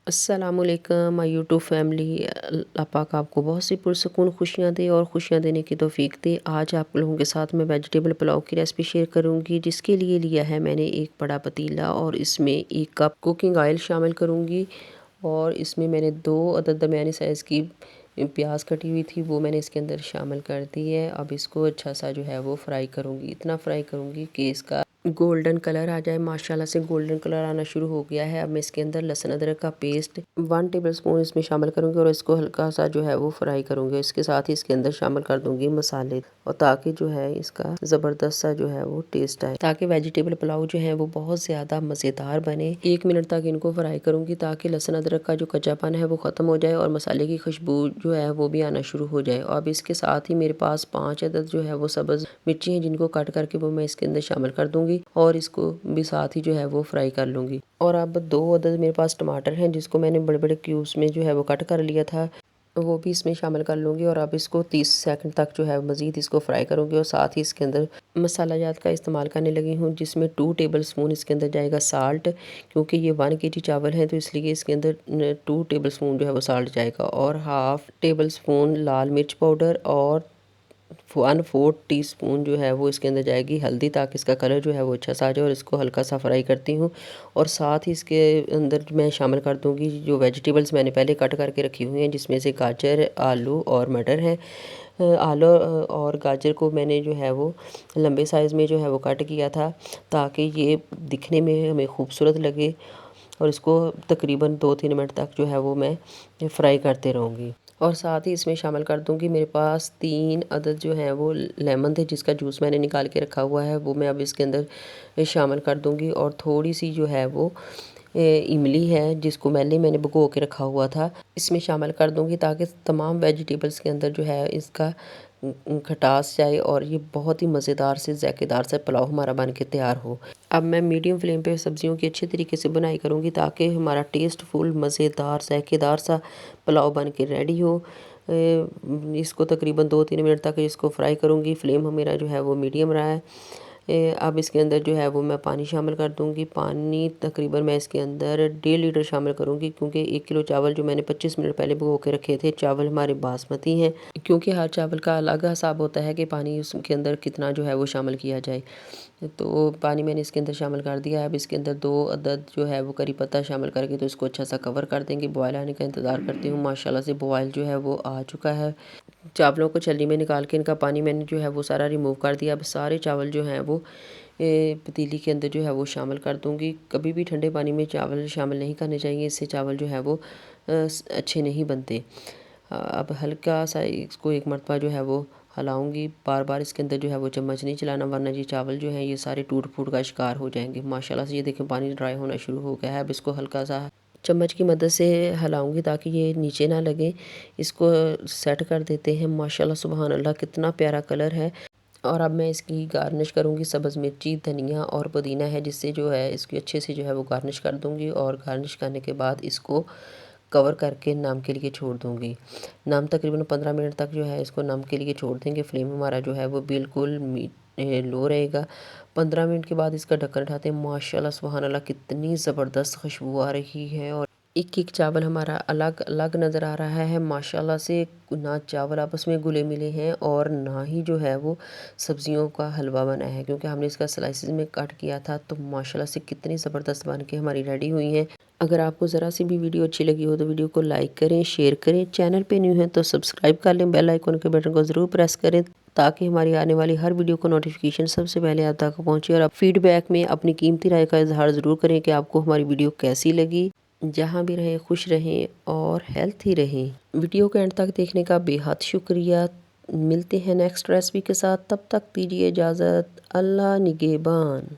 अस्सलामुअलैकुम my YouTube family. अल्लाह पाक आपको बहुत सी पुरसकून खुशियाँ दे और खुशियाँ देने की तौफीक दे। आज आप लोगों के साथ मैं वेजिटेबल पुलाव की रेसिपी शेयर करूंगी, जिसके लिए लिया है मैंने एक बड़ा पतीला और इसमें 1 कप कुकिंग ऑयल शामिल करूंगी। और इसमें मैंने 2 अदद दरमियानी साइज़ की प्याज कटी हुई थी, वो मैंने इसके अंदर शामिल कर दी है। अब इसको अच्छा सा जो है वो फ्राई करूँगी, इतना फ्राई करूँगी कि इसका गोल्डन कलर आ जाए। माशाल्लाह से गोल्डन कलर आना शुरू हो गया है। अब मैं इसके अंदर लहसुन अदरक का पेस्ट 1 टेबलस्पून इसमें शामिल करूँगी और इसको हल्का सा जो है वो फ्राई करूँगी। इसके साथ ही इसके अंदर शामिल कर दूँगी मसाले, और ताकि जो है इसका ज़बरदस्त सा जो है वो टेस्ट आए, ताकि वेजिटेबल पुलाव जो है वो बहुत ज़्यादा मज़ेदार बने। 1 मिनट तक इनको फ्राई करूँगी ताकि लहसुन अदरक का जो कच्चापन है वो ख़त्म हो जाए और मसाले की खुशबू जो है वो भी आना शुरू हो जाए। अब इसके साथ ही मेरे पास 5 अदद जो है वो सब्ज़ मिर्ची हैं, जिनको कट करके वो मैं इसके अंदर शामिल कर दूँगी और इसको भी साथ ही जो है वो फ्राई कर लूँगी। और अब 2 अदद मेरे पास टमाटर हैं, जिसको मैंने बड़े बड़े क्यूब्स में जो है वो कट कर लिया था, वो भी इसमें शामिल कर लूँगी। और अब इसको 30 सेकंड तक जो है मज़ीद इसको फ्राई करूँगी और साथ ही इसके अंदर मसाला जात का इस्तेमाल करने लगी हूँ, जिसमें 2 टेबलस्पून इसके अंदर जाएगा साल्ट, क्योंकि ये 1 केजी चावल है तो इसलिए इसके अंदर 2 टेबलस्पून जो है वो साल्ट जाएगा। और हाफ़ टेबलस्पून लाल मिर्च पाउडर और 1/4 टीस्पून जो है वो इसके अंदर जाएगी हल्दी, ताकि इसका कलर जो है वो अच्छा सा आ जाए। और इसको हल्का सा फ्राई करती हूँ और साथ ही इसके अंदर मैं शामिल कर दूँगी जो वेजिटेबल्स मैंने पहले कट करके रखी हुई हैं, जिसमें से गाजर, आलू और मटर हैं। आलू और गाजर को मैंने जो है वो लंबे साइज़ में जो है वो कट किया था, ताकि ये दिखने में हमें खूबसूरत लगे। और इसको तकरीबन 2-3 मिनट तक जो है वो मैं फ्राई करते रहूँगी। और साथ ही इसमें शामिल कर दूँगी, मेरे पास 3 अदद जो हैं वो लेमन थे, जिसका जूस मैंने निकाल के रखा हुआ है, वो मैं अब इसके अंदर शामिल कर दूँगी। और थोड़ी सी जो है वो इमली है, जिसको मैंने भिगो के रखा हुआ था, इसमें शामिल कर दूँगी, ताकि तमाम वेजिटेबल्स के अंदर जो है इसका खटास जाए और ये बहुत ही मज़ेदार से ज़ायकेदार सा पुलाव हमारा बन के तैयार हो। अब मैं मीडियम फ्लेम पे सब्जियों की अच्छे तरीके से बुनाई करूँगी, ताकि हमारा टेस्टफुल मज़ेदार ज़ायकेदार सा पुलाव बन के रेडी हो। इसको तकरीबन 2-3 मिनट तक इसको फ्राई करूँगी। फ्लेम मेरा जो है वो मीडियम रहा है। अब इसके अंदर जो है वो मैं पानी शामिल कर दूँगी। पानी तकरीबन मैं इसके अंदर 1.5 लीटर शामिल करूँगी, क्योंकि 1 किलो चावल जो मैंने 25 मिनट पहले भिगो के रखे थे, चावल हमारे बासमती हैं, क्योंकि हर चावल का अलग हिसाब होता है कि पानी उसके अंदर कितना जो है वो शामिल किया जाए। तो पानी मैंने इसके अंदर शामिल कर दिया है। अब इसके अंदर 2 अदद जो है वो करी पत्ता शामिल करके तो इसको अच्छा सा कवर कर देंगे। बॉयल आने का इंतज़ार करती हूँ। माशाल्लाह से बॉयल जो है वो आ चुका है। चावलों को छलनी में निकाल के इनका पानी मैंने जो है वो सारा रिमूव कर दिया। अब सारे चावल जो हैं वो पतीली के अंदर जो है वो शामिल कर दूँगी। कभी भी ठंडे पानी में चावल शामिल नहीं करने चाहिए, इससे चावल जो है वो अच्छे नहीं बनते। अब हल्का सा इसको 1 मरतबा जो है वो हिलाऊँगी। बार-बार इसके अंदर जो है वो चम्मच नहीं चलाना, वरना ये चावल जो हैं ये सारे टूट-फूट का शिकार हो जाएँगे। माशाल्लाह से ये देखें पानी ड्राई होना शुरू हो गया है। अब इसको हल्का सा चम्मच की मदद से हिलाऊँगी, ताकि ये नीचे ना लगे। इसको सेट कर देते हैं। माशाल्लाह सुबहान अल्लाह, कितना प्यारा कलर है। और अब मैं इसकी गार्निश करूँगी। सब्ज़ मिर्ची, धनिया और पुदीना है, जिससे जो है इसकी अच्छे से जो है वो गार्निश कर दूँगी। और गार्निश करने के बाद इसको कवर करके नम के लिए छोड़ दूँगी। नम तकरीबन 15 मिनट तक जो है इसको नम के लिए छोड़ देंगे। फ्लेम हमारा जो है वो बिल्कुल लो रहेगा। 15 मिनट के बाद इसका ढक्कन उठाते हैं। माशाल्लाह सुबहान अल्लाह, कितनी ज़बरदस्त खुशबू आ रही है और एक-एक चावल हमारा अलग-अलग नज़र आ रहा है। माशाल्लाह से ना चावल आपस में घुले मिले हैं और ना ही जो है वो सब्जियों का हलवा बना है, क्योंकि हमने इसका स्लाइसेस में कट किया था। तो माशाल्लाह से कितनी ज़बरदस्त बन के हमारी रेडी हुई हैं। अगर आपको ज़रा सी भी वीडियो अच्छी लगी हो तो वीडियो को लाइक करें, शेयर करें। चैनल पे न्यू हैं तो सब्सक्राइब कर लें। बेल आइकन के बटन को ज़रूर प्रेस करें, ताकि हमारी आने वाली हर वीडियो को नोटिफिकेशन सबसे पहले आप तक पहुँचे। और आप फीडबैक में अपनी कीमती राय का इजहार ज़रूर करें कि आपको हमारी वीडियो कैसी लगी। जहाँ भी रहें खुश रहें और हेल्थी रहें। वीडियो के एंड तक देखने का बेहद शुक्रिया। मिलते हैं नेक्स्ट रेसिपी के साथ, तब तक दीजिए इजाज़त। अल्लाह निगहबान।